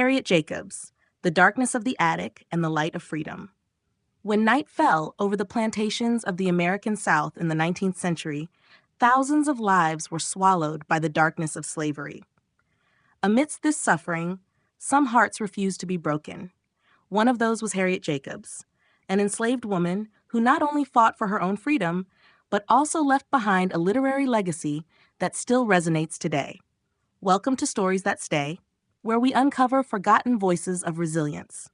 Harriet Jacobs, The Darkness of the Attic and the Light of Freedom. When night fell over the plantations of the American South in the 19th century, thousands of lives were swallowed by the darkness of slavery. Amidst this suffering, some hearts refused to be broken. One of those was Harriet Jacobs, an enslaved woman who not only fought for her own freedom, but also left behind a literary legacy that still resonates today. Welcome to Stories That Stay, where we uncover forgotten voices of resilience.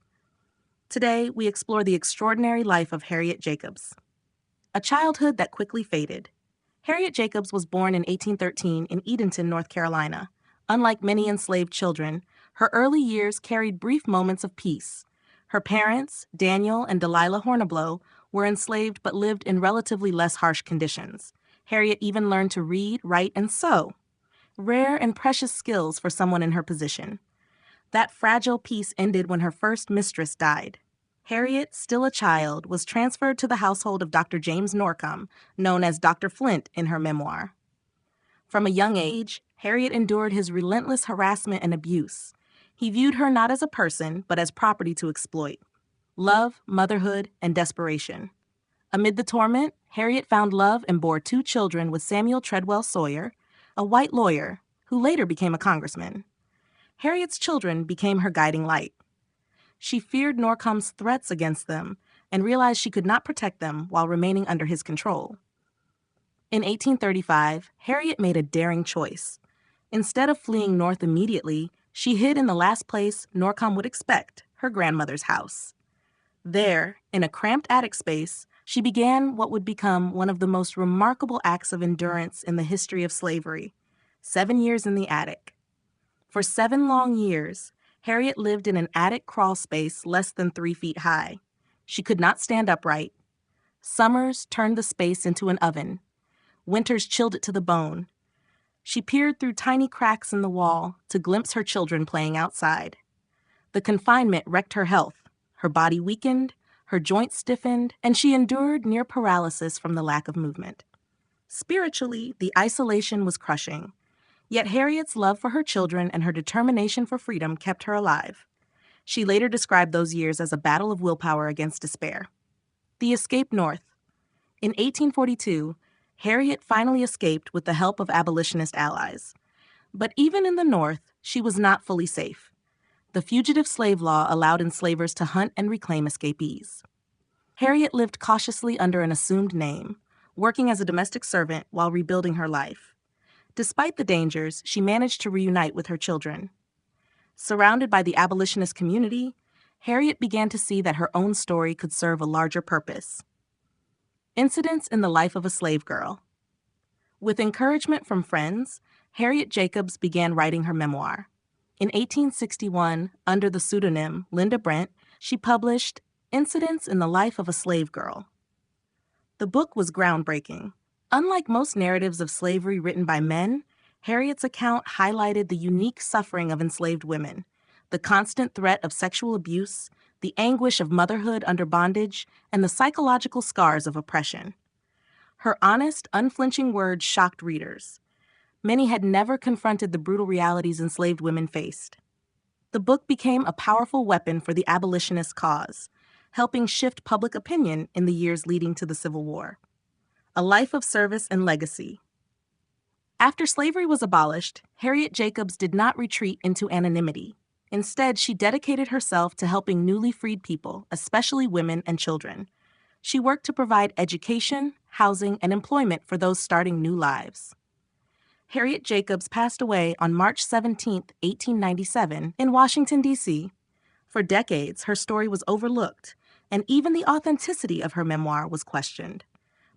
Today, we explore the extraordinary life of Harriet Jacobs. A childhood that quickly faded. Harriet Jacobs was born in 1813 in Edenton, North Carolina. Unlike many enslaved children, her early years carried brief moments of peace. Her parents, Daniel and Delilah Horniblow, were enslaved but lived in relatively less harsh conditions. Harriet even learned to read, write, and sew. Rare and precious skills for someone in her position. That fragile peace ended when her first mistress died. Harriet, still a child, was transferred to the household of Dr. James Norcom, known as Dr. Flint in her memoir. From a young age, Harriet endured his relentless harassment and abuse. He viewed her not as a person, but as property to exploit. Love, motherhood, and desperation. Amid the torment, Harriet found love and bore 2 children with Samuel Treadwell Sawyer, a white lawyer who later became a congressman. Harriet's children became her guiding light. She feared Norcom's threats against them and realized she could not protect them while remaining under his control. In 1835, Harriet made a daring choice. Instead of fleeing north immediately, she hid in the last place Norcom would expect, her grandmother's house. There, in a cramped attic space, she began what would become one of the most remarkable acts of endurance in the history of slavery: 7 years in the attic. For 7 long years, Harriet lived in an attic crawl space less than 3 feet high. She could not stand upright. Summers turned the space into an oven. Winters chilled it to the bone. She peered through tiny cracks in the wall to glimpse her children playing outside. The confinement wrecked her health. Her body weakened, her joints stiffened, and she endured near paralysis from the lack of movement. Spiritually, the isolation was crushing. Yet Harriet's love for her children and her determination for freedom kept her alive. She later described those years as a battle of willpower against despair. The escape north. In 1842, Harriet finally escaped with the help of abolitionist allies. But even in the North, she was not fully safe. The fugitive slave law allowed enslavers to hunt and reclaim escapees. Harriet lived cautiously under an assumed name, working as a domestic servant while rebuilding her life. Despite the dangers, she managed to reunite with her children. Surrounded by the abolitionist community, Harriet began to see that her own story could serve a larger purpose. Incidents in the life of a slave girl. With encouragement from friends, Harriet Jacobs began writing her memoir. In 1861, under the pseudonym Linda Brent, she published Incidents in the Life of a Slave Girl. The book was groundbreaking. Unlike most narratives of slavery written by men, Harriet's account highlighted the unique suffering of enslaved women, the constant threat of sexual abuse, the anguish of motherhood under bondage, and the psychological scars of oppression. Her honest, unflinching words shocked readers. Many had never confronted the brutal realities enslaved women faced. The book became a powerful weapon for the abolitionist cause, helping shift public opinion in the years leading to the Civil War. A life of service and legacy. After slavery was abolished, Harriet Jacobs did not retreat into anonymity. Instead, she dedicated herself to helping newly freed people, especially women and children. She worked to provide education, housing, and employment for those starting new lives. Harriet Jacobs passed away on March 17, 1897, in Washington, D.C. For decades, her story was overlooked, and even the authenticity of her memoir was questioned.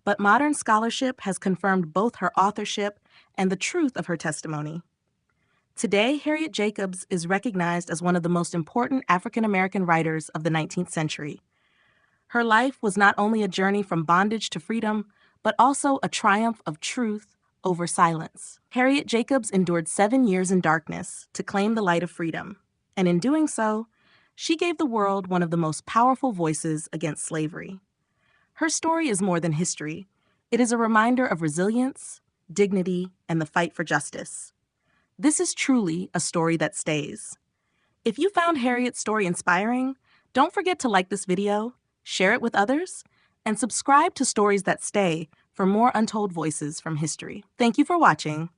But modern scholarship has confirmed both her authorship and the truth of her testimony. Today, Harriet Jacobs is recognized as one of the most important African-American writers of the 19th century. Her life was not only a journey from bondage to freedom, but also a triumph of truth over silence. Harriet Jacobs endured 7 years in darkness to claim the light of freedom, and in doing so, she gave the world one of the most powerful voices against slavery. Her story is more than history. It is a reminder of resilience, dignity, and the fight for justice. This is truly a story that stays. If you found Harriet's story inspiring, don't forget to like this video, share it with others, and subscribe to Stories That Stay for more untold voices from history. Thank you for watching.